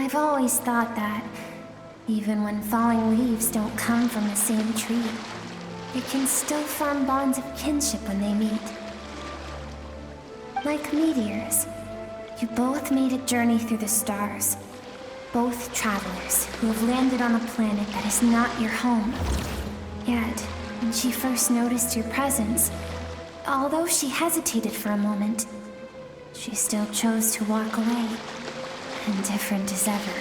I've always thought that, even when falling leaves don't come from the same tree, they can still form bonds of kinship when they meet. Like meteors, you both made a journey through the stars. Both travelers who have landed on a planet that is not your home. Yet, when she first noticed your presence, although she hesitated for a moment, she still chose to walk away, indifferent as ever.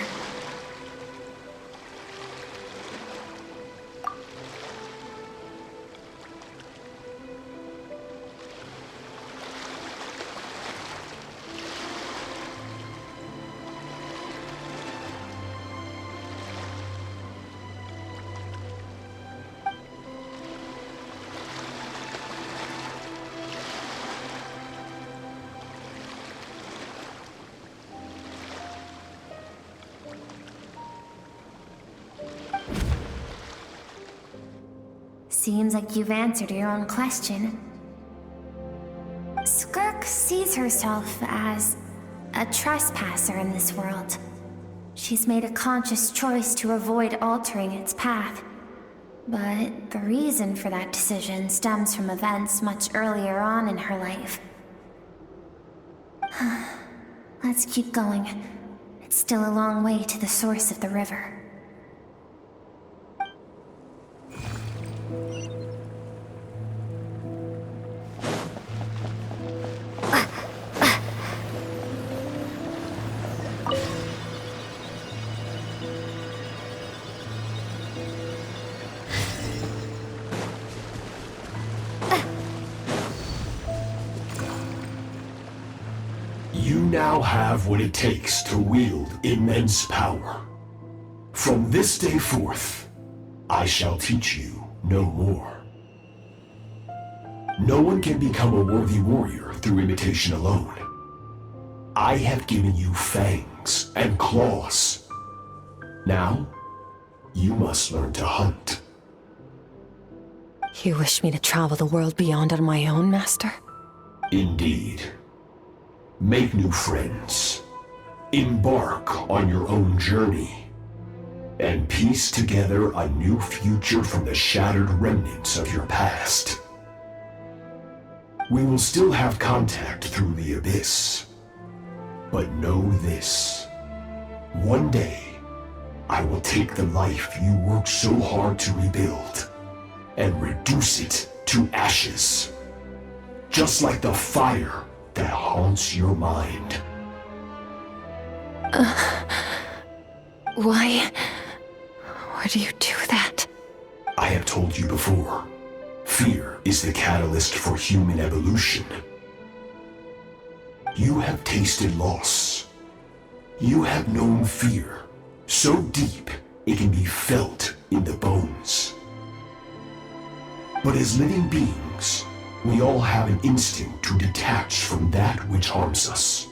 Seems like you've answered your own question. Skirk sees herself as a trespasser in this world. She's made a conscious choice to avoid altering its path. But the reason for that decision stems from events much earlier on in her life. Let's keep going. It's still a long way to the source of the river. You now have what it takes to wield immense power. From this day forth, I shall teach you no more. No one can become a worthy warrior through imitation alone. I have given you fangs and claws. Now, you must learn to hunt. You wish me to travel the world beyond on my own, Master? Indeed. Make new friends. Embark on your own journey. And piece together a new future from the shattered remnants of your past. We will still have contact through the abyss. But know this. One day, I will take the life you worked so hard to rebuild and reduce it to ashes. Just like the fire that haunts your mind. Why do you do that? I have told you before, fear is the catalyst for human evolution. You have tasted loss. You have known fear, so deep it can be felt in the bones. But as living beings, we all have an instinct to detach from that which harms us.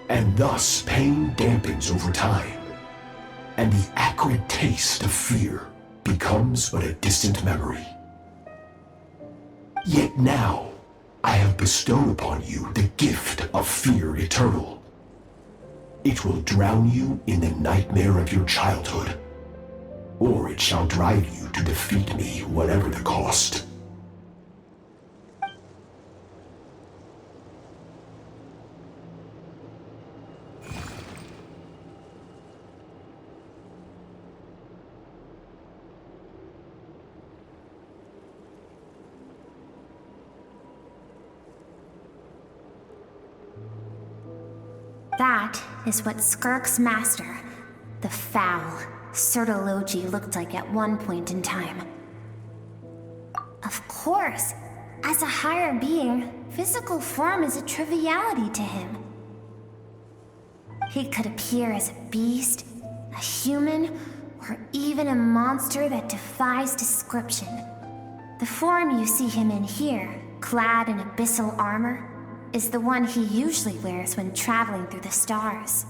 And thus pain dampens over time, and the acrid taste of fear becomes but a distant memory. Yet now, I have bestowed upon you the gift of fear eternal. It will drown you in the nightmare of your childhood, or it shall drive you to defeat me, whatever the cost. That is what Skirk's master, the foul Sertologi, looked like at one point in time. Of course, as a higher being, physical form is a triviality to him. He could appear as a beast, a human, or even a monster that defies description. The form you see him in here, clad in abyssal armor, is the one he usually wears when traveling through the stars.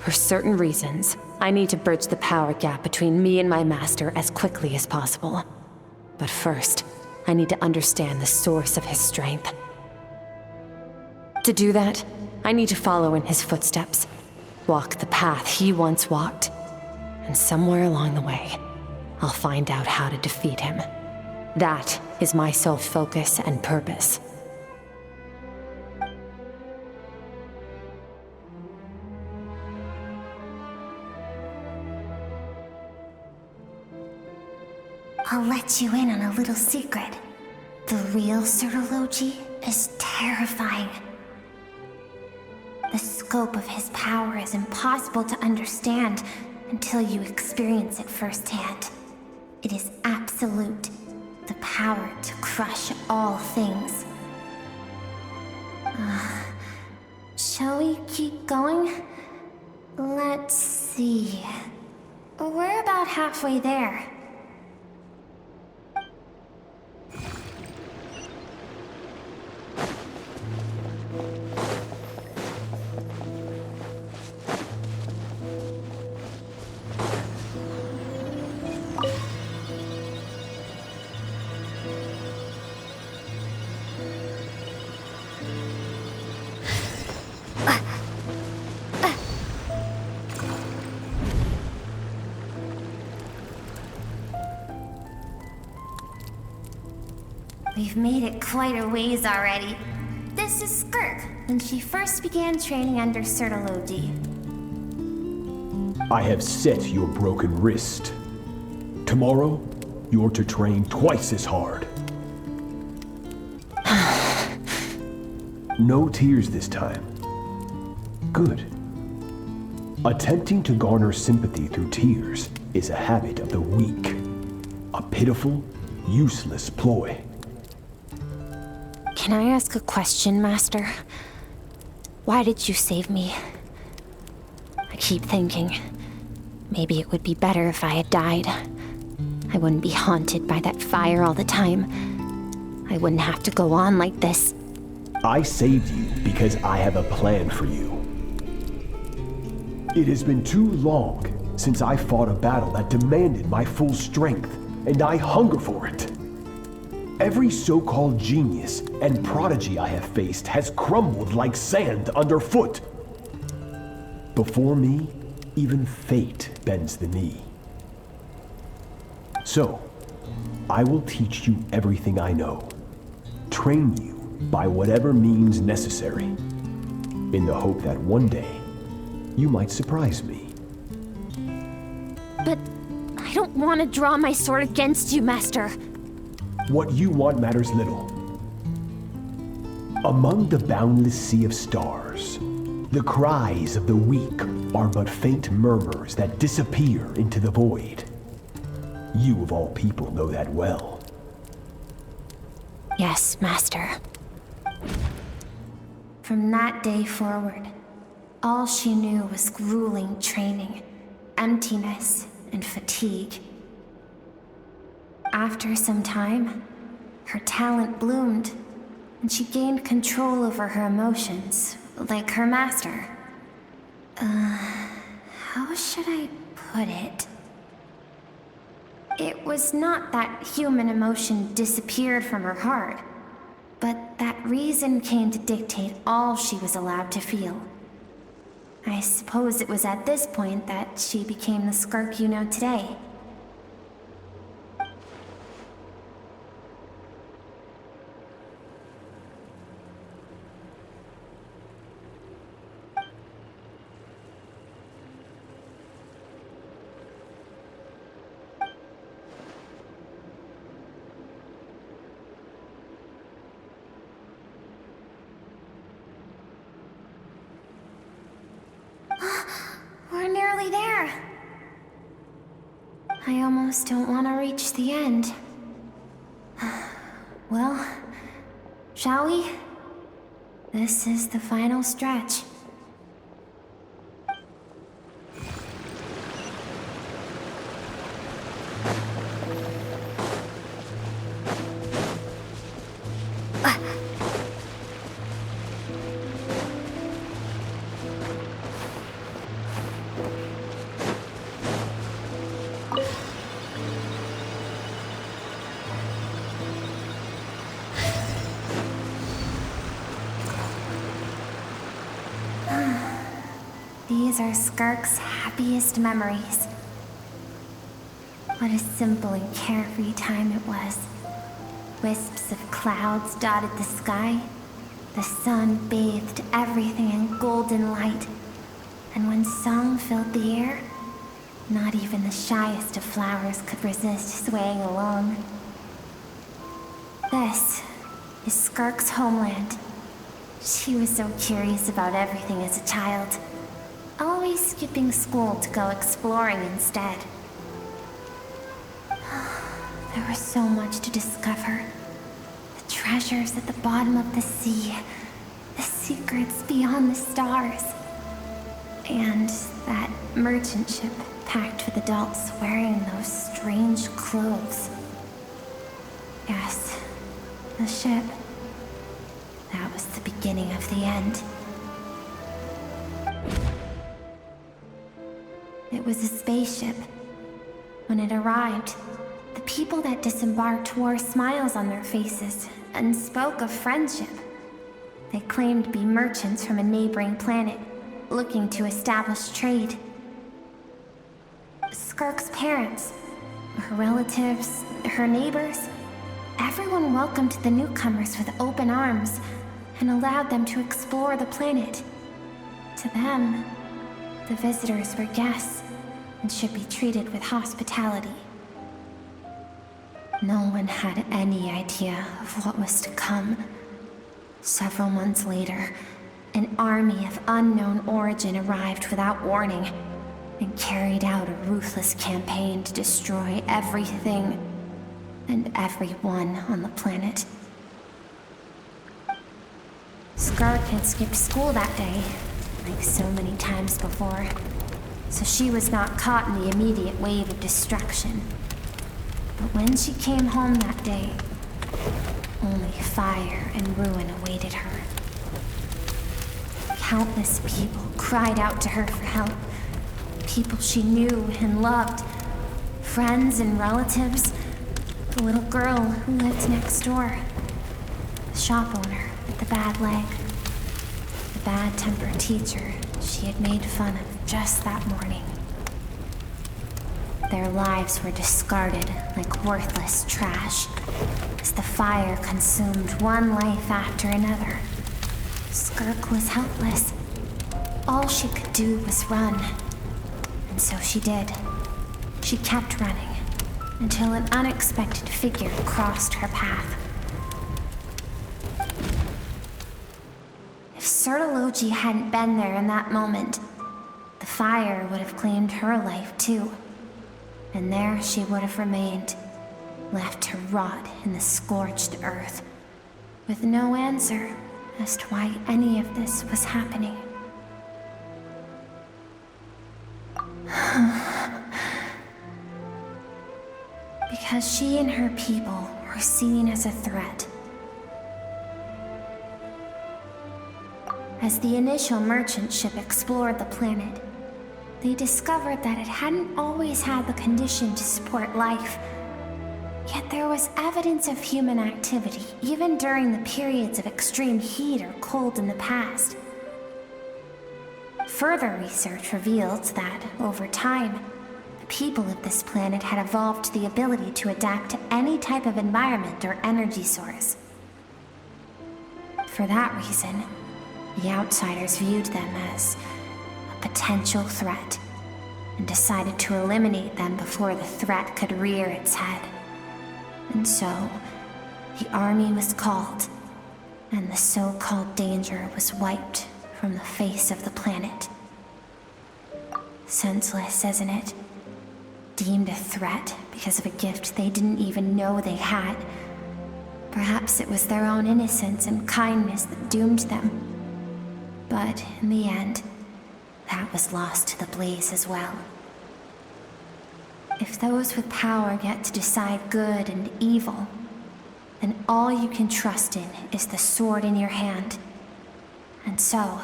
For certain reasons, I need to bridge the power gap between me and my master as quickly as possible. But first, I need to understand the source of his strength. To do that, I need to follow in his footsteps, walk the path he once walked, and somewhere along the way, I'll find out how to defeat him. That is my sole focus and purpose. I'll let you in on a little secret. The real Sirology is terrifying. The scope of his power is impossible to understand until you experience it firsthand. It is absolute, the power to crush all things. Shall we keep going? Let's see. We're about halfway there. We've made it quite a ways already. This is Skirk, when she first began training under Sirology. I have set your broken wrist. Tomorrow, you're to train twice as hard. No tears this time. Good. Attempting to garner sympathy through tears is a habit of the weak. A pitiful, useless ploy. Can I ask a question, Master? Why did you save me? I keep thinking, maybe it would be better if I had died. I wouldn't be haunted by that fire all the time. I wouldn't have to go on like this. I saved you because I have a plan for you. It has been too long since I fought a battle that demanded my full strength, and I hunger for it. Every so-called genius and prodigy I have faced has crumbled like sand underfoot. Before me, even fate bends the knee. So, I will teach you everything I know, train you by whatever means necessary, in the hope that one day, you might surprise me. But I don't want to draw my sword against you, Master. What you want matters little. Among the boundless sea of stars, the cries of the weak are but faint murmurs that disappear into the void. You of all people know that well. Yes, Master. From that day forward, all she knew was grueling training, emptiness, and fatigue. After some time, her talent bloomed, and she gained control over her emotions, like her master. How should I put it? It was not that human emotion disappeared from her heart, but that reason came to dictate all she was allowed to feel. I suppose it was at this point that she became the Skirk you know today. We're nearly there. I almost don't want to reach the end. Well, shall we? This is the final stretch. these are Skirk's happiest memories. What a simple and carefree time it was. Wisps of clouds dotted the sky. The sun bathed everything in golden light. And when song filled the air, not even the shyest of flowers could resist swaying along. This is Skirk's homeland. She was so curious about everything as a child, always skipping school to go exploring instead. There was so much to discover. The treasures at the bottom of the sea, the secrets beyond the stars, and that merchant ship packed with adults wearing those strange clothes. Yes, the ship. That was the beginning of the end. It was a spaceship. When it arrived, the people that disembarked wore smiles on their faces and spoke of friendship. They claimed to be merchants from a neighboring planet, looking to establish trade. Skirk's parents, her relatives, her neighbors, everyone welcomed the newcomers with open arms and allowed them to explore the planet. To them, the visitors were guests and should be treated with hospitality. No one had any idea of what was to come. Several months later, an army of unknown origin arrived without warning and carried out a ruthless campaign to destroy everything and everyone on the planet. Skirk had skipped school that day, like so many times before, so she was not caught in the immediate wave of destruction. But when she came home that day, only fire and ruin awaited her. Countless people cried out to her for help. People she knew and loved. Friends and relatives. The little girl who lived next door. The shop owner with the bad leg. The bad-tempered teacher she had made fun of just that morning. Their lives were discarded like worthless trash as the fire consumed one life after another. Skirk was helpless. All she could do was run. And so she did. She kept running until an unexpected figure crossed her path. If Sertology hadn't been there in that moment, the fire would have claimed her life too. And there she would have remained, left to rot in the scorched earth, with no answer as to why any of this was happening. Because she and her people were seen as a threat. As the initial merchant ship explored the planet, they discovered that it hadn't always had the condition to support life. Yet there was evidence of human activity, even during the periods of extreme heat or cold in the past. Further research revealed that, over time, the people of this planet had evolved the ability to adapt to any type of environment or energy source. For that reason, the outsiders viewed them as a potential threat and decided to eliminate them before the threat could rear its head. And so, the army was called, and the so-called danger was wiped from the face of the planet. Senseless, isn't it? Deemed a threat because of a gift they didn't even know they had. Perhaps it was their own innocence and kindness that doomed them. But in the end, that was lost to the blaze as well. If those with power get to decide good and evil, then all you can trust in is the sword in your hand. And so,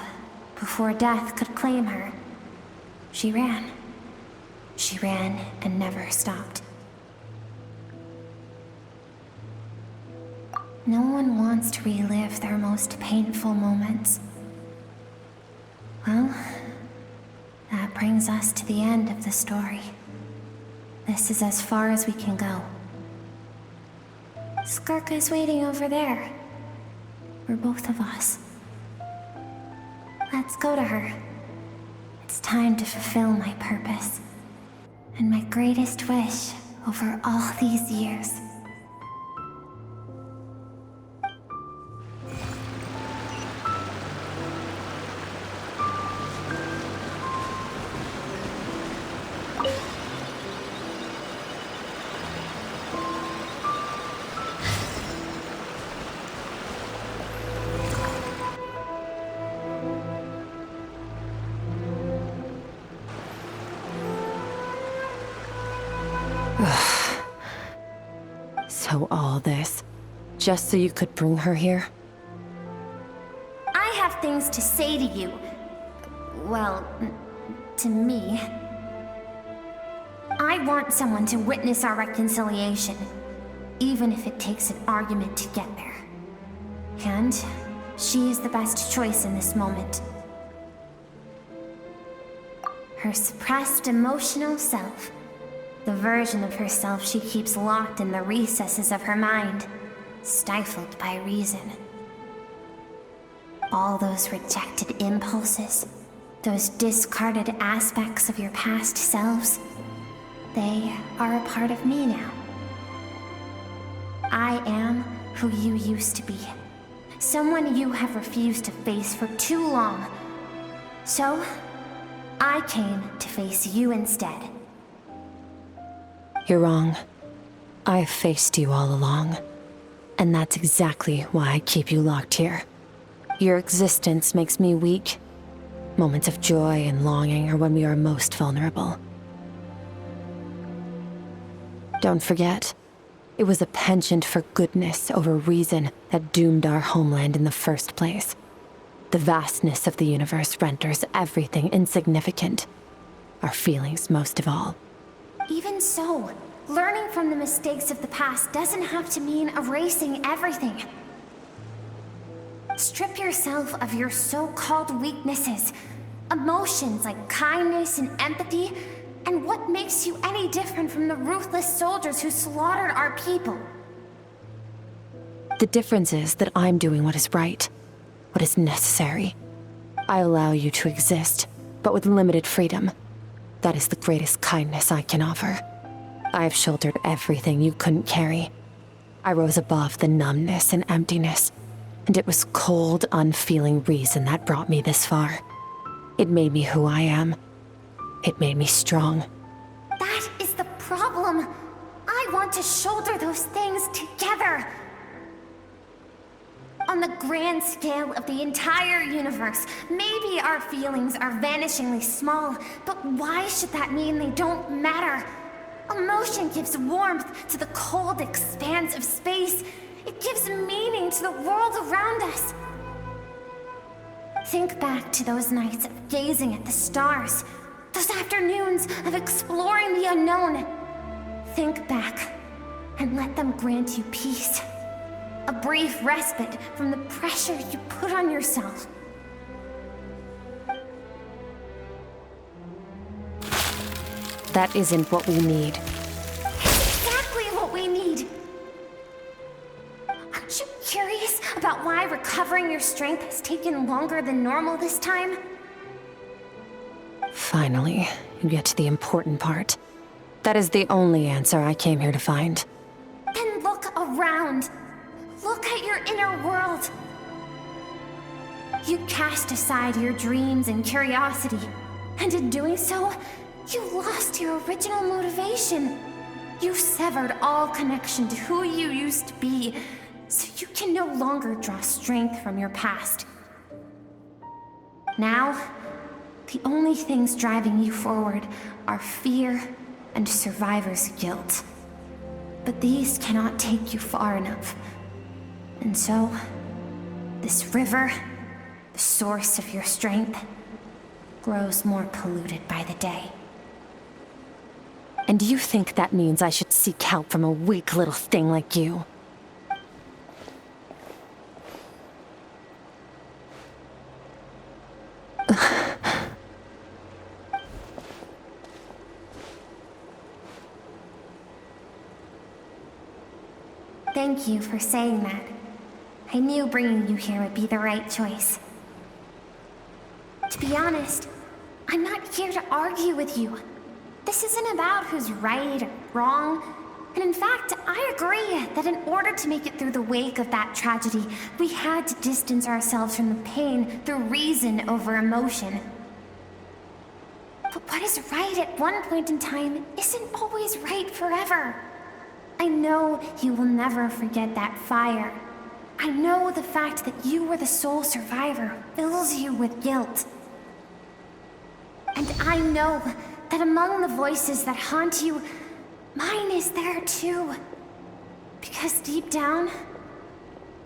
before death could claim her, she ran. She ran and never stopped. No one wants to relive their most painful moments. Well, that brings us to the end of the story. This is as far as we can go. Skirk is waiting over there. For both of us. Let's go to her. It's time to fulfill my purpose. And my greatest wish over all these years. So all this, just so you could bring her here? I have things to say to you. Well, to me. I want someone to witness our reconciliation, even if it takes an argument to get there. And she is the best choice in this moment. Her suppressed emotional self. The version of herself she keeps locked in the recesses of her mind, stifled by reason. All those rejected impulses, those discarded aspects of your past selves, they are a part of me now. I am who you used to be. Someone you have refused to face for too long. So, I came to face you instead. You're wrong. I've faced you all along. And that's exactly why I keep you locked here. Your existence makes me weak. Moments of joy and longing are when we are most vulnerable. Don't forget, it was a penchant for goodness over reason that doomed our homeland in the first place. The vastness of the universe renders everything insignificant. Our feelings most of all. Even so, learning from the mistakes of the past doesn't have to mean erasing everything. Strip yourself of your so-called weaknesses, emotions like kindness and empathy, and what makes you any different from the ruthless soldiers who slaughtered our people? The difference is that I'm doing what is right, what is necessary. I allow you to exist, but with limited freedom. That is the greatest kindness I can offer. I've shouldered everything you couldn't carry. I rose above the numbness and emptiness, and it was cold, unfeeling reason that brought me this far. It made me who I am. It made me strong. That is the problem. I want to shoulder those things together. On the grand scale of the entire universe, maybe our feelings are vanishingly small, but why should that mean they don't matter? Emotion gives warmth to the cold expanse of space. It gives meaning to the world around us. Think back to those nights of gazing at the stars, those afternoons of exploring the unknown. Think back, and let them grant you peace. A brief respite from the pressure you put on yourself. That isn't what we need. It's exactly what we need. Aren't you curious about why recovering your strength has taken longer than normal this time? Finally, you get to the important part. That is the only answer I came here to find. Then look around. Look at your inner world. You cast aside your dreams and curiosity, and in doing so, you lost your original motivation. You severed all connection to who you used to be, so you can no longer draw strength from your past. Now, the only things driving you forward are fear and survivor's guilt. But these cannot take you far enough. And so, this river, the source of your strength, grows more polluted by the day. And do you think that means I should seek help from a weak little thing like you? Thank you for saying that. I knew bringing you here would be the right choice. To be honest, I'm not here to argue with you. This isn't about who's right or wrong. And in fact, I agree that in order to make it through the wake of that tragedy, we had to distance ourselves from the pain through reason over emotion. But what is right at one point in time isn't always right forever. I know you will never forget that fire. I know the fact that you were the sole survivor fills you with guilt. And I know that among the voices that haunt you, mine is there too. Because deep down,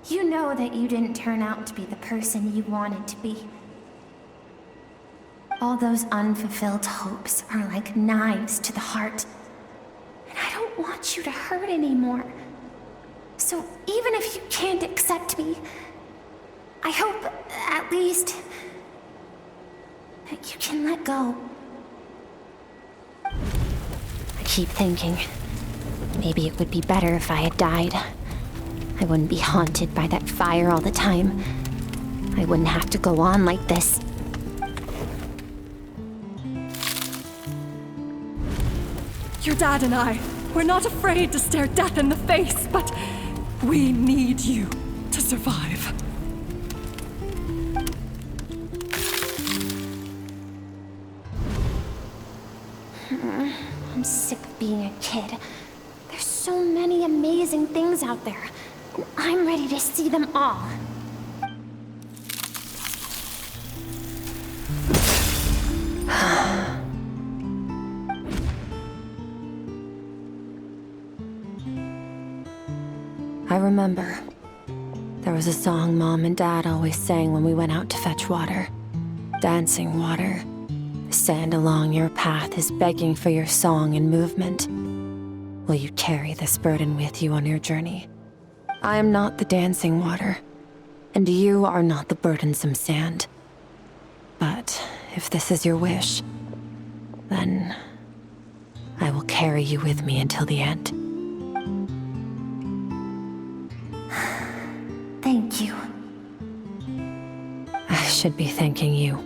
you know that you didn't turn out to be the person you wanted to be. All those unfulfilled hopes are like knives to the heart. And I don't want you to hurt anymore. So even if you can't accept me, I hope, at least, that you can let go. I keep thinking, maybe it would be better if I had died. I wouldn't be haunted by that fire all the time. I wouldn't have to go on like this. Your dad and I, we're not afraid to stare death in the face, but we need you to survive. I'm sick of being a kid. There's so many amazing things out there, and I'm ready to see them all. I remember. There was a song Mom and Dad always sang when we went out to fetch water. Dancing water. The sand along your path is begging for your song and movement. Will you carry this burden with you on your journey? I am not the dancing water, and you are not the burdensome sand. But if this is your wish, then I will carry you with me until the end. Thank you. I should be thanking you.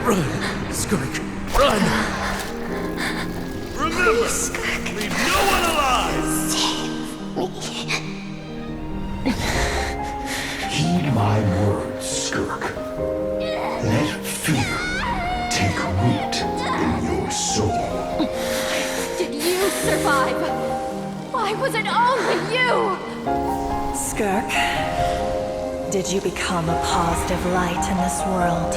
Run, Skirk, run! Remember, leave no one alive! Heed my words, Skirk. Let fear take root in your soul. Did you survive? Why was it only you? Skirk, did you become a positive light in this world?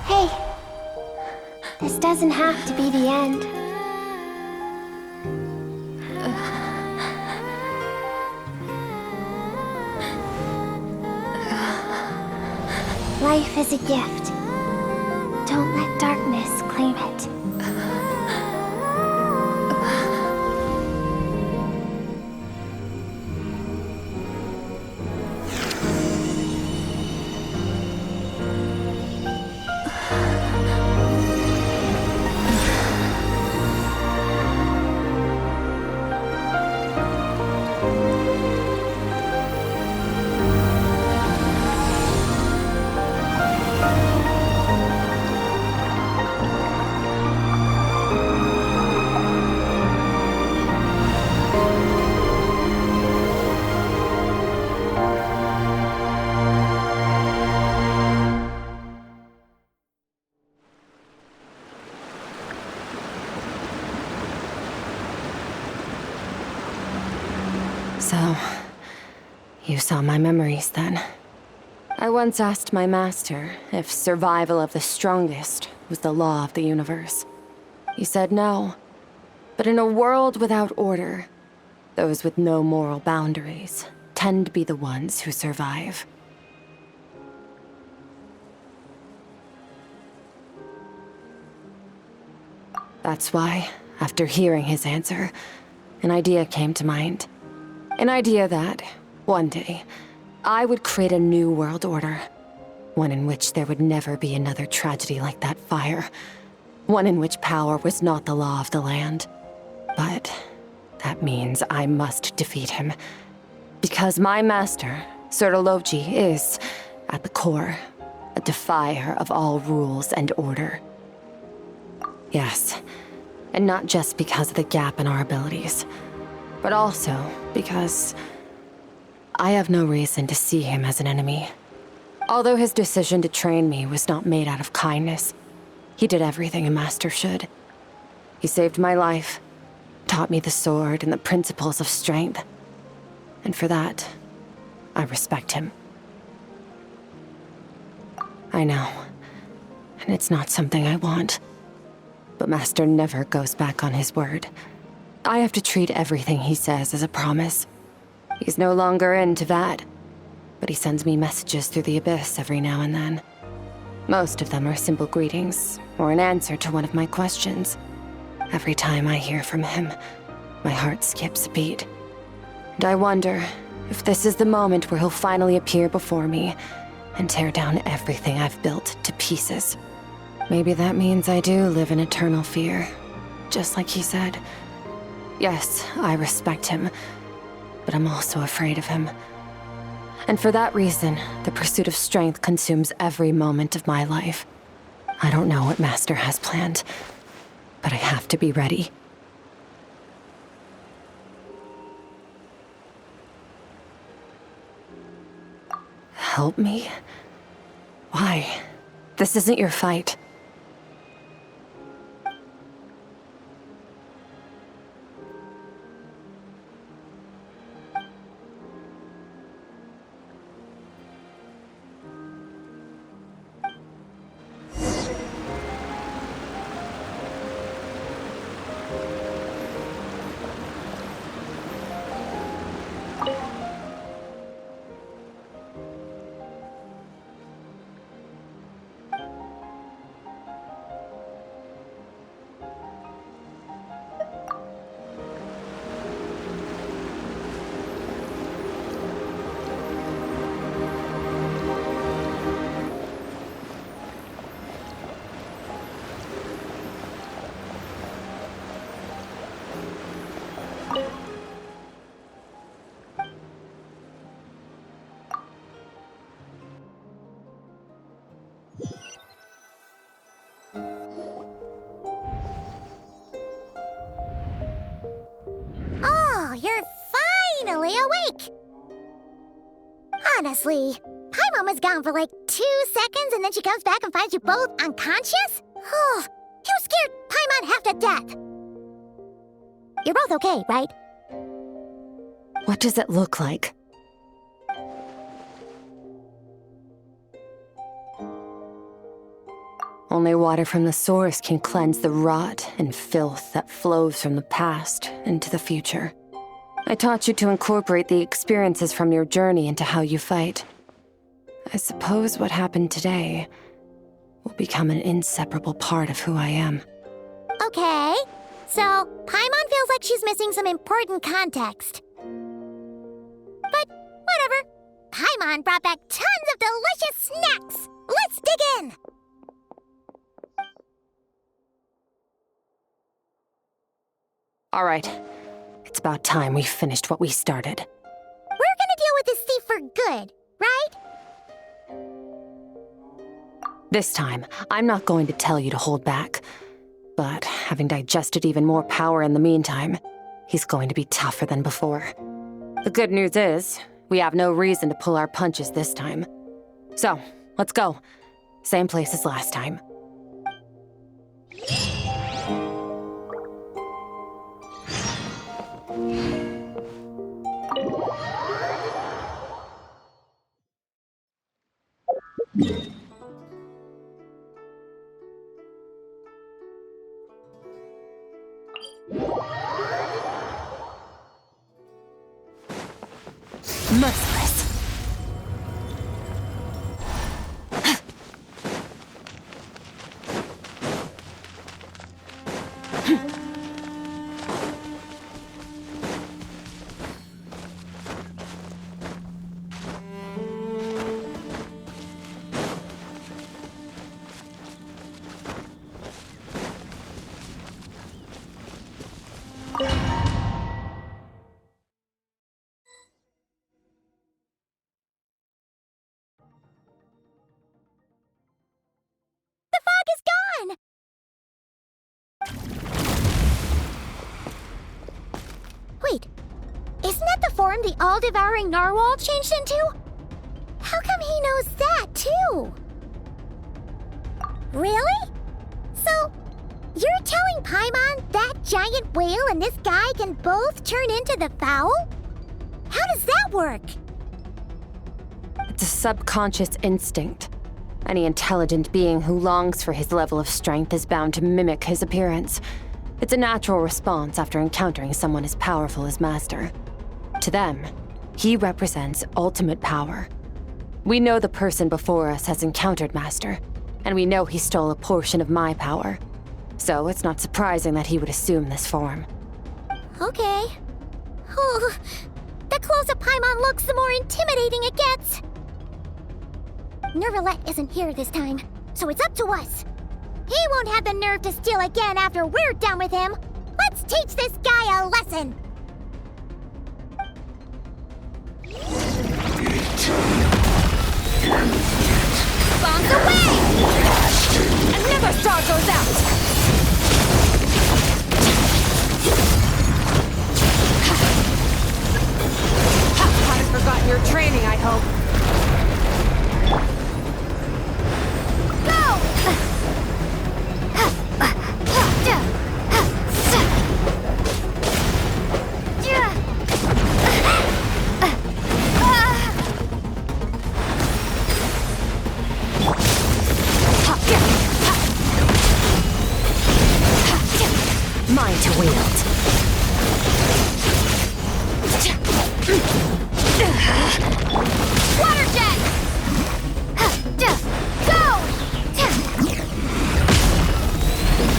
Hey, this doesn't have to be the end. Life is a gift. Don't let darkness claim it. So, you saw my memories then. I once asked my master if survival of the strongest was the law of the universe. He said no. But in a world without order, Those with no moral boundaries tend to be the ones who survive. That's why, after hearing his answer, an idea came to mind. An idea that, one day, I would create a new world order. One in which there would never be another tragedy like that fire. One in which power was not the law of the land. But that means I must defeat him. Because my master, Sertologi, is, at the core, a defier of all rules and order. Yes, and not just because of the gap in our abilities, but also because I have no reason to see him as an enemy. Although his decision to train me was not made out of kindness, he did everything a master should. He saved my life, taught me the sword and the principles of strength. And for that, I respect him. I know, and it's not something I want. But Master never goes back on his word. I have to treat everything he says as a promise. He's no longer into that, but he sends me messages through the abyss every now and then. Most of them are simple greetings, or an answer to one of my questions. Every time I hear from him, my heart skips a beat. And I wonder if this is the moment where he'll finally appear before me and tear down everything I've built to pieces. Maybe that means I do live in eternal fear, just like he said. Yes, I respect him, but I'm also afraid of him. And for that reason, the pursuit of strength consumes every moment of my life. I don't know what Master has planned, but I have to be ready. Help me? Why? This isn't your fight. Oh, you're finally awake! Honestly, Paimon was gone for like 2 seconds and then she comes back and finds you both unconscious? Oh, you scared Paimon half to death! You're both okay, right? What does it look like? Only water from the source can cleanse the rot and filth that flows from the past into the future. I taught you to incorporate the experiences from your journey into how you fight. I suppose what happened today will become an inseparable part of who I am. Okay, so Paimon feels like she's missing some important context. But whatever. Paimon brought back tons of delicious snacks! Let's dig in! All right. It's about time we finished what we started. We're gonna deal with this thief for good, right? This time, I'm not going to tell you to hold back. But having digested even more power in the meantime, he's going to be tougher than before. The good news is, we have no reason to pull our punches this time. So, let's go. Same place as last time. Merciless. The fog is gone! Wait, isn't that the form the all-devouring narwhal changed into? How come he knows that, too? Really? So, you're telling Paimon that giant whale and this guy can both turn into the fowl? How does that work? It's a subconscious instinct. Any intelligent being who longs for his level of strength is bound to mimic his appearance. It's a natural response after encountering someone as powerful as Master. To them, he represents ultimate power. We know the person before us has encountered Master, and we know he stole a portion of my power. So it's not surprising that he would assume this form. Okay. Oh, the closer Paimon looks, the more intimidating it gets. Nervalette isn't here this time, so it's up to us. He won't have the nerve to steal again after we're done with him. Let's teach this guy a lesson. Bombs away! Another star goes out! Haven't forgotten your training, I hope. Mine to wield. Water jet! Go!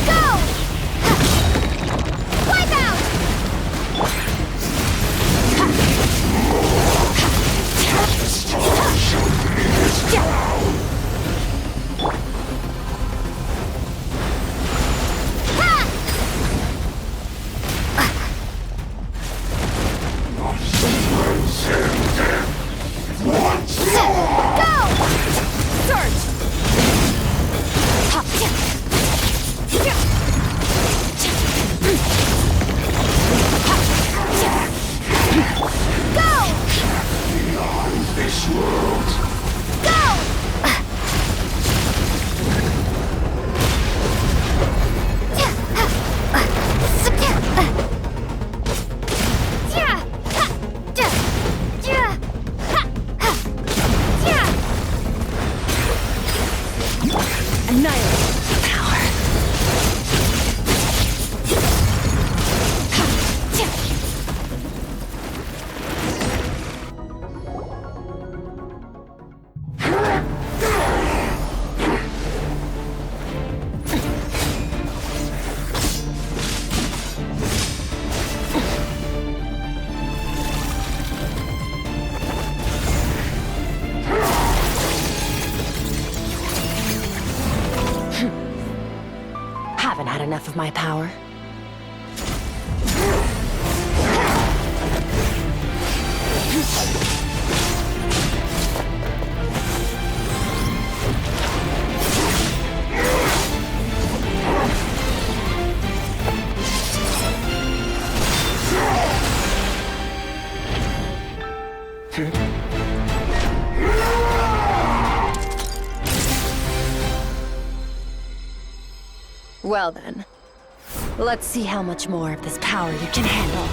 Go! Wipe out! Haven't had enough of my power. Well then, let's see how much more of this power you can handle.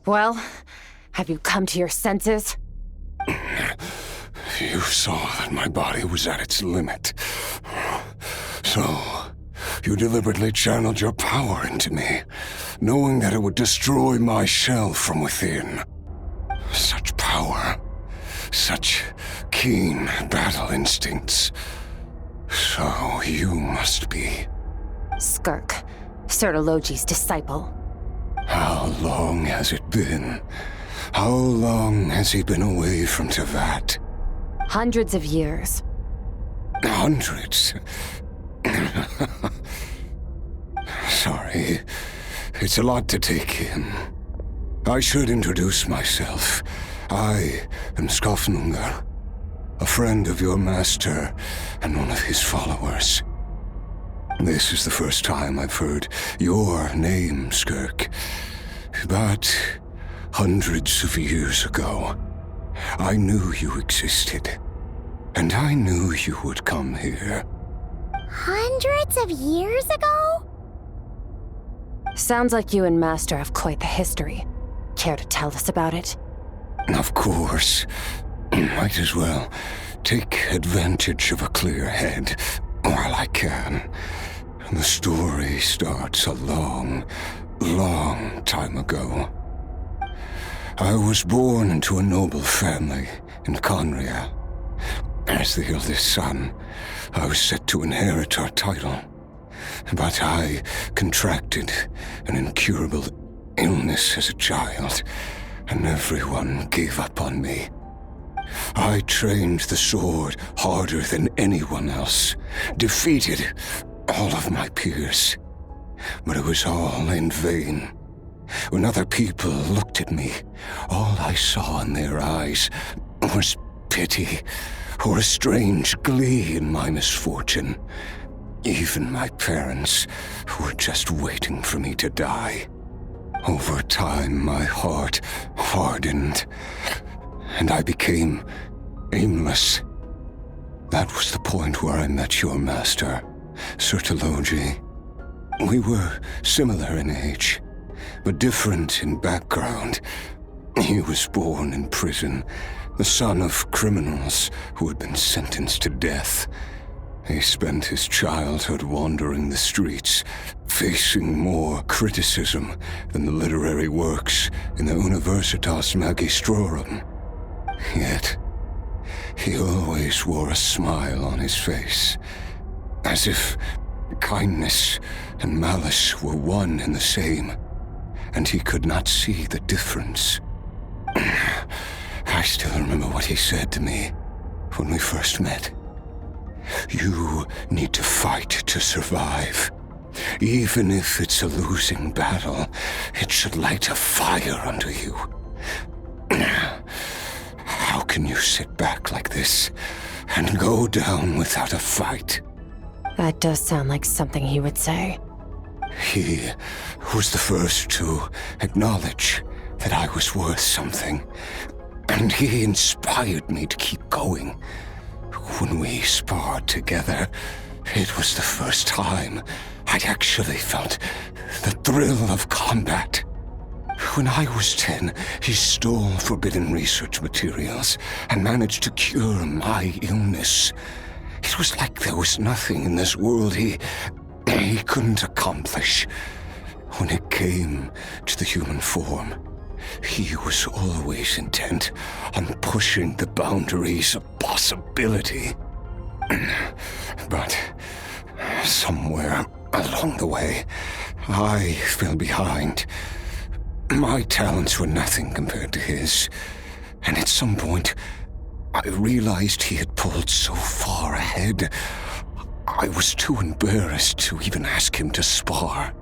Well, have you come to your senses? You saw that my body was at its limit. So, you deliberately channeled your power into me, knowing that it would destroy my shell from within. Such power. Such keen battle instincts. So you must be... Skirk, Sertologi's disciple. How long has it been? How long has he been away from Tevat? Hundreds of years. Hundreds? Sorry, it's a lot to take in. I should introduce myself. I am Skofnungar, a friend of your master and one of his followers. This is the first time I've heard your name, Skirk. But hundreds of years ago, I knew you existed. And I knew you would come here. Hundreds of years ago? Sounds like you and Master have quite the history. Care to tell us about it? Of course. Might as well take advantage of a clear head while I can. The story starts a long, long time ago. I was born into a noble family in Conria. As the eldest son, I was set to inherit our title. But I contracted an incurable illness as a child, and everyone gave up on me. I trained the sword harder than anyone else, defeated all of my peers. But it was all in vain. When other people looked at me, all I saw in their eyes was pity or a strange glee in my misfortune. Even my parents were just waiting for me to die. Over time, my heart hardened, and I became aimless. That was the point where I met your master, Sertologi. We were similar in age, but different in background. He was born in prison, the son of criminals who had been sentenced to death. He spent his childhood wandering the streets, facing more criticism than the literary works in the Universitas Magistrorum. Yet, he always wore a smile on his face, as if kindness and malice were one and the same, and he could not see the difference. I still remember what he said to me when we first met. You need to fight to survive. Even if it's a losing battle, it should light a fire under you. How can you sit back like this and go down without a fight? That does sound like something he would say. He was the first to acknowledge that I was worth something, and he inspired me to keep going. When we sparred together, it was the first time I'd actually felt the thrill of combat. When I was 10, he stole forbidden research materials and managed to cure my illness. It was like there was nothing in this world he couldn't accomplish. When it came to the human form, he was always intent on pushing the boundaries of possibility. But somewhere along the way, I fell behind. My talents were nothing compared to his, and at some point, I realized he had pulled so far ahead, I was too embarrassed to even ask him to spar.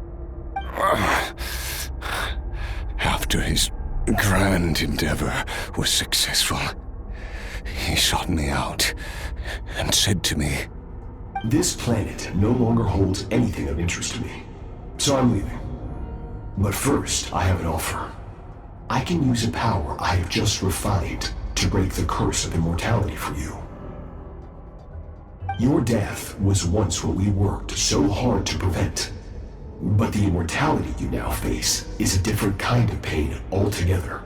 After his grand endeavor was successful, he sought me out and said to me, This planet no longer holds anything of interest to me, so I'm leaving. But first, I have an offer. I can use a power I have just refined to break the curse of immortality for you. Your death was once what we worked so hard to prevent. But the immortality you now face is a different kind of pain altogether.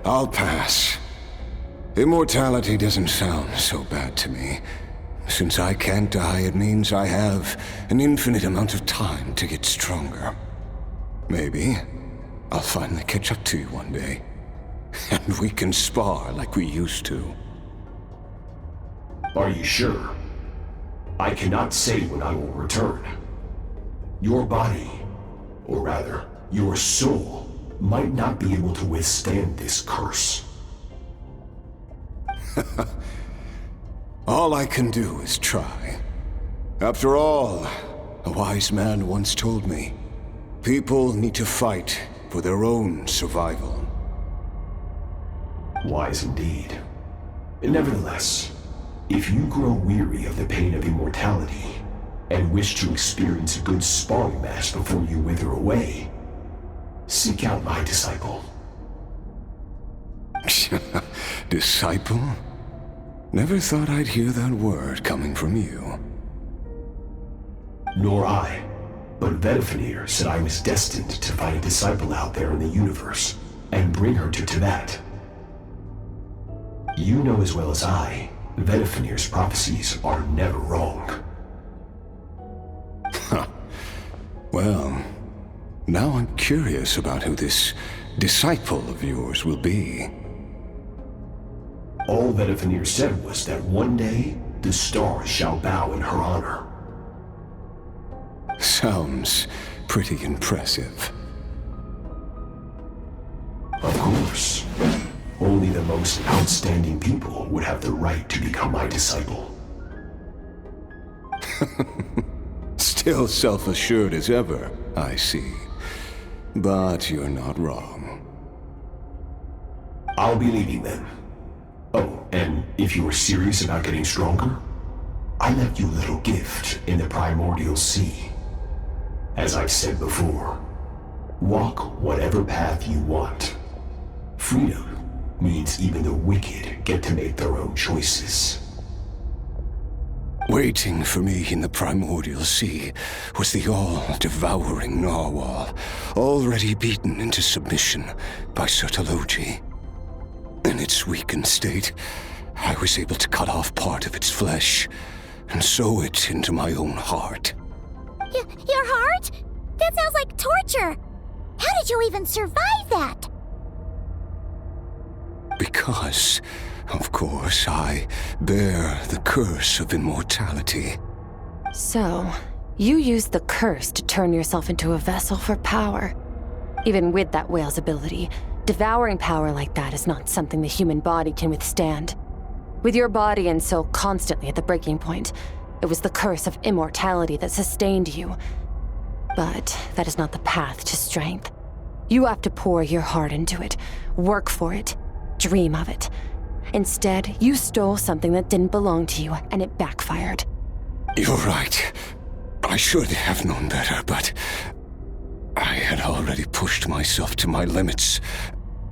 I'll pass. Immortality doesn't sound so bad to me. Since I can't die, it means I have an infinite amount of time to get stronger. Maybe I'll finally catch up to you one day, and we can spar like we used to. Are you sure? I cannot say when I will return. Your body, or rather, your soul, might not be able to withstand this curse. All I can do is try. After all, a wise man once told me, people need to fight for their own survival. Wise indeed. Nevertheless, if you grow weary of the pain of immortality, and wish to experience a good sparring match before you wither away, seek out my disciple. Disciple? Never thought I'd hear that word coming from you. Nor I, but Vedifenir said I was destined to find a disciple out there in the universe, and bring her to Tibet. You know as well as I, Vedifenir's prophecies are never wrong. Well, now I'm curious about who this disciple of yours will be. All Vedifenir said was that one day, the stars shall bow in her honor. Sounds pretty impressive. Of course. Only the most outstanding people would have the right to become my disciple. Still self-assured as ever, I see. But you're not wrong. I'll be leaving then. Oh, and if you are serious about getting stronger, I left you a little gift in the primordial sea. As I've said before, walk whatever path you want. Freedom means even the wicked get to make their own choices. Waiting for me in the primordial sea was the all-devouring narwhal, already beaten into submission by Sertologi. In its weakened state, I was able to cut off part of its flesh and sew it into my own heart. Your heart? That sounds like torture! How did you even survive that? Because, of course, I bear the curse of immortality. So, you used the curse to turn yourself into a vessel for power. Even with that whale's ability, devouring power like that is not something the human body can withstand. With your body and soul constantly at the breaking point, it was the curse of immortality that sustained you. But that is not the path to strength. You have to pour your heart into it, work for it, dream of it. Instead, you stole something that didn't belong to you, and it backfired. You're right. I should have known better, but I had already pushed myself to my limits,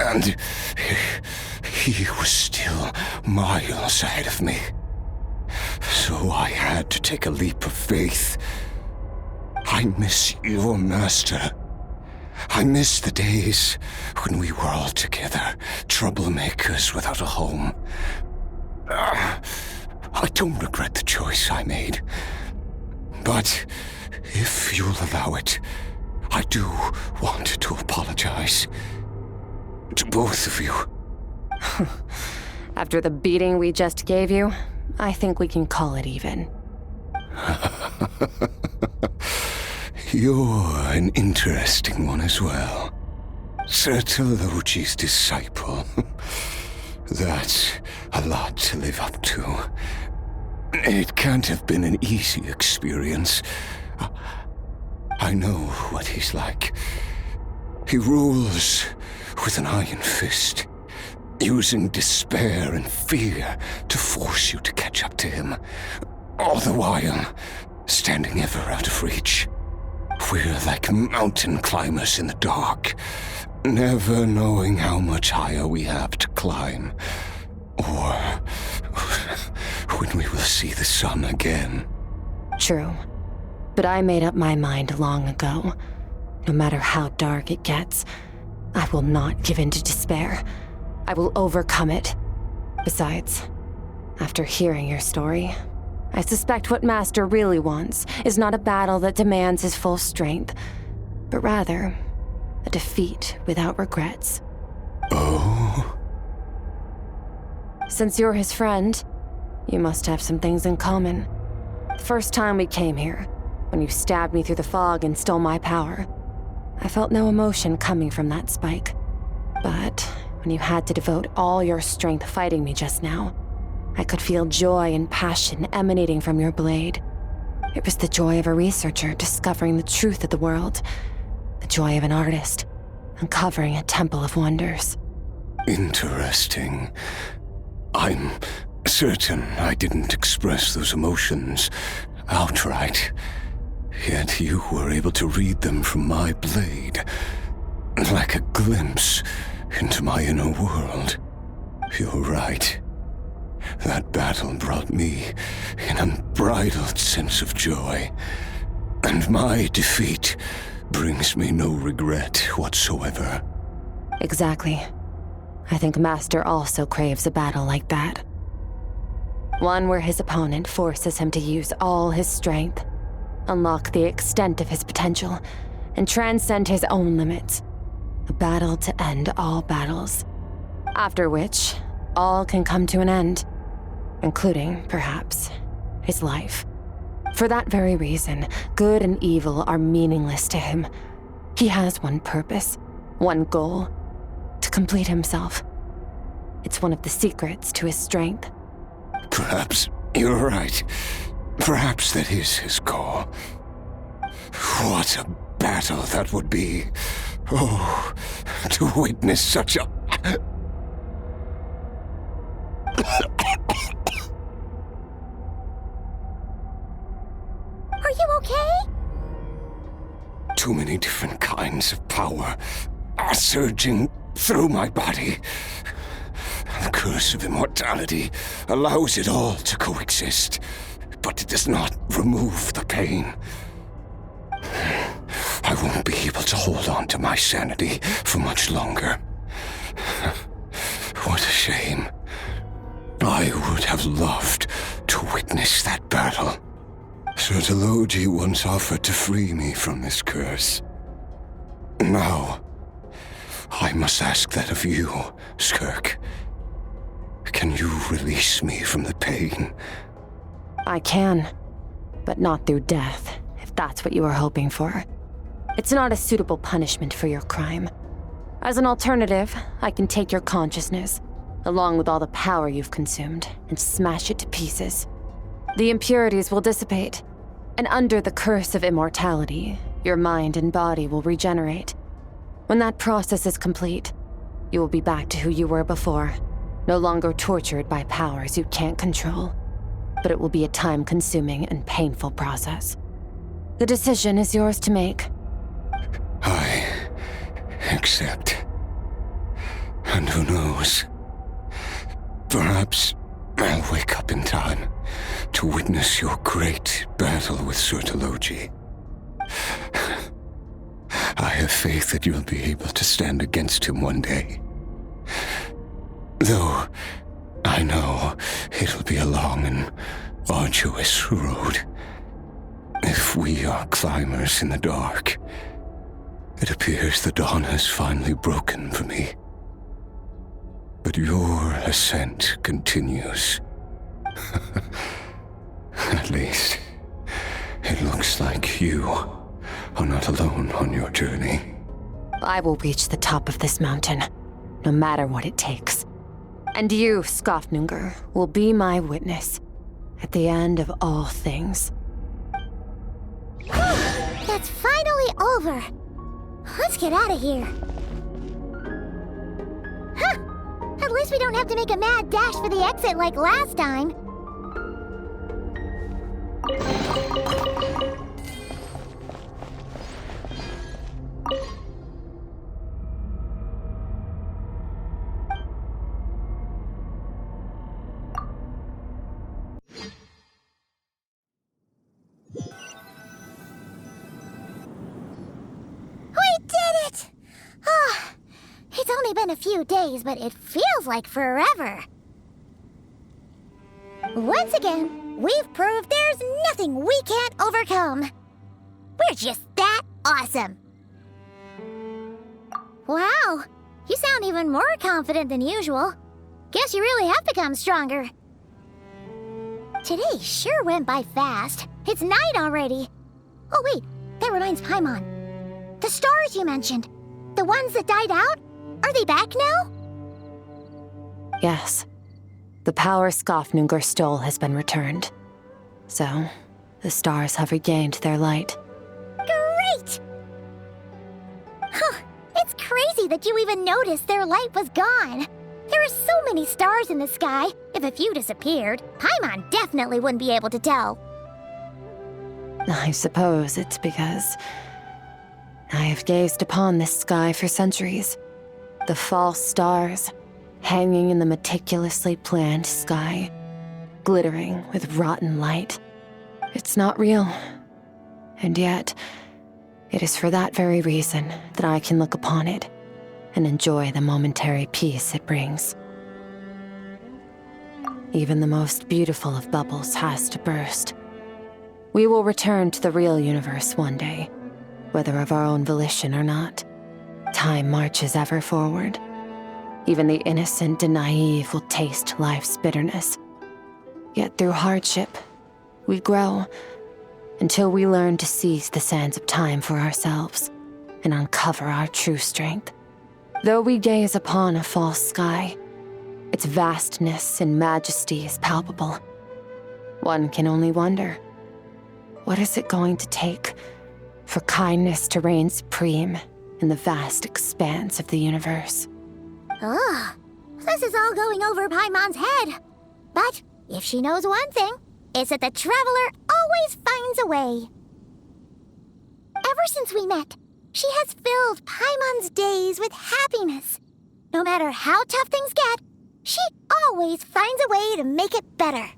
and he was still miles ahead of me. So I had to take a leap of faith. I miss your master. I miss the days when we were all together, troublemakers without a home. I don't regret the choice I made. But if you'll allow it, I do want to apologize. To both of you. After the beating we just gave you, I think we can call it even. You're an interesting one as well. Sertologi's disciple. That's a lot to live up to. It can't have been an easy experience. I know what he's like. He rules with an iron fist, using despair and fear to force you to catch up to him, all the while standing ever out of reach. We're like mountain climbers in the dark, never knowing how much higher we have to climb, or when we will see the sun again. True. But I made up my mind long ago. No matter how dark it gets, I will not give in to despair. I will overcome it. Besides, after hearing your story, I suspect what Master really wants is not a battle that demands his full strength, but rather a defeat without regrets. Oh? Since you're his friend, you must have some things in common. The first time we came here, when you stabbed me through the fog and stole my power, I felt no emotion coming from that spike. But when you had to devote all your strength fighting me just now, I could feel joy and passion emanating from your blade. It was the joy of a researcher discovering the truth of the world, the joy of an artist uncovering a temple of wonders. Interesting. I'm certain I didn't express those emotions outright, yet you were able to read them from my blade, like a glimpse into my inner world. You're right. That battle brought me an unbridled sense of joy, and my defeat brings me no regret whatsoever. Exactly. I think Master also craves a battle like that. One where his opponent forces him to use all his strength, unlock the extent of his potential, and transcend his own limits. A battle to end all battles. After which, all can come to an end, including, perhaps, his life. For that very reason, good and evil are meaningless to him. He has one purpose, one goal: to complete himself. It's one of the secrets to his strength. Perhaps you're right. Perhaps that is his goal. What a battle that would be. Oh, to witness such a... Are you okay? Too many different kinds of power are surging through my body. The curse of immortality allows it all to coexist, but it does not remove the pain. I won't be able to hold on to my sanity for much longer. What a shame. I would have loved to witness that battle. Sertologi once offered to free me from this curse. Now, I must ask that of you, Skirk. Can you release me from the pain? I can, but not through death, if that's what you are hoping for. It's not a suitable punishment for your crime. As an alternative, I can take your consciousness, along with all the power you've consumed, and smash it to pieces. The impurities will dissipate, and under the curse of immortality, your mind and body will regenerate. When that process is complete, you will be back to who you were before, no longer tortured by powers you can't control. But it will be a time-consuming and painful process. The decision is yours to make. I accept. And who knows? Perhaps I'll wake up in time to witness your great battle with Sertologi. I have faith that you'll be able to stand against him one day. Though I know it'll be a long and arduous road. If we are climbers in the dark, it appears the dawn has finally broken for me. But your ascent continues. At least, it looks like you are not alone on your journey. I will reach the top of this mountain, no matter what it takes. And you, Skofnungur, will be my witness at the end of all things. That's finally over. Let's get out of here. Huh! At least we don't have to make a mad dash for the exit like last time. It's only been a few days, but it feels like forever. Once again, we've proved there's nothing we can't overcome. We're just that awesome. Wow, you sound even more confident than usual. Guess you really have become stronger. Today sure went by fast. It's night already. Oh wait, that reminds Paimon. The stars you mentioned, the ones that died out, are they back now? Yes. The power Skafnungur stole has been returned. So, the stars have regained their light. Great! Huh, it's crazy that you even noticed their light was gone. There are so many stars in the sky. If a few disappeared, Paimon definitely wouldn't be able to tell. I suppose it's because I have gazed upon this sky for centuries. The false stars, hanging in the meticulously planned sky, glittering with rotten light. It's not real. And yet, it is for that very reason that I can look upon it and enjoy the momentary peace it brings. Even the most beautiful of bubbles has to burst. We will return to the real universe one day, whether of our own volition or not. Time marches ever forward. Even the innocent and naive will taste life's bitterness. Yet through hardship, we grow until we learn to seize the sands of time for ourselves and uncover our true strength. Though we gaze upon a false sky, its vastness and majesty is palpable. One can only wonder, what is it going to take for kindness to reign supreme in the vast expanse of the universe? Ugh, this is all going over Paimon's head. But if she knows one thing, it's that the Traveler always finds a way. Ever since we met, she has filled Paimon's days with happiness. No matter how tough things get, she always finds a way to make it better.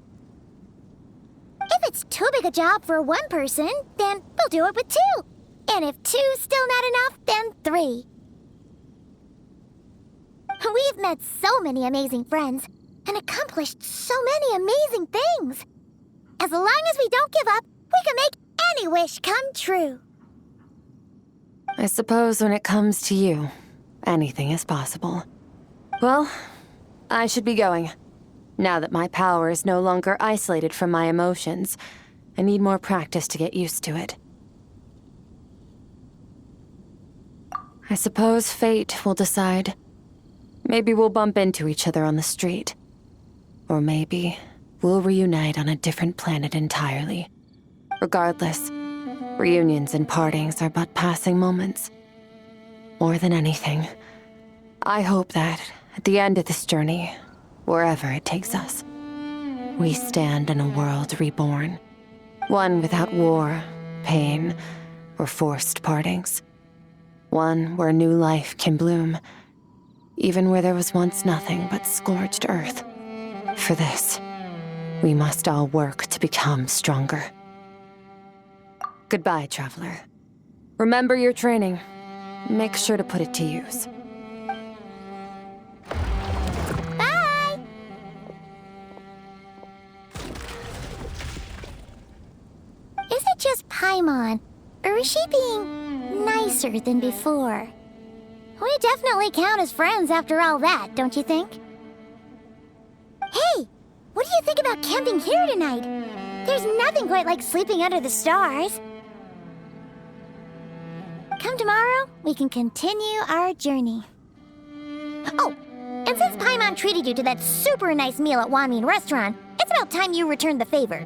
If it's too big a job for one person, then we'll do it with two. And if two's still not enough, then three. We've met so many amazing friends and accomplished so many amazing things. As long as we don't give up, we can make any wish come true. I suppose when it comes to you, anything is possible. Well, I should be going. Now that my power is no longer isolated from my emotions, I need more practice to get used to it. I suppose fate will decide. Maybe we'll bump into each other on the street. Or maybe we'll reunite on a different planet entirely. Regardless, reunions and partings are but passing moments. More than anything, I hope that at the end of this journey, wherever it takes us, we stand in a world reborn. One without war, pain, or forced partings. One where new life can bloom, even where there was once nothing but scorched earth. For this, we must all work to become stronger. Goodbye, Traveler. Remember your training. Make sure to put it to use. Bye! Is it just Paimon, or is she being nicer than before? We definitely count as friends after all that, don't you think? Hey, what do you think about camping here tonight? There's nothing quite like sleeping under the stars. Come tomorrow, we can continue our journey. Oh, and since Paimon treated you to that super nice meal at Wanmin Restaurant, it's about time you returned the favor.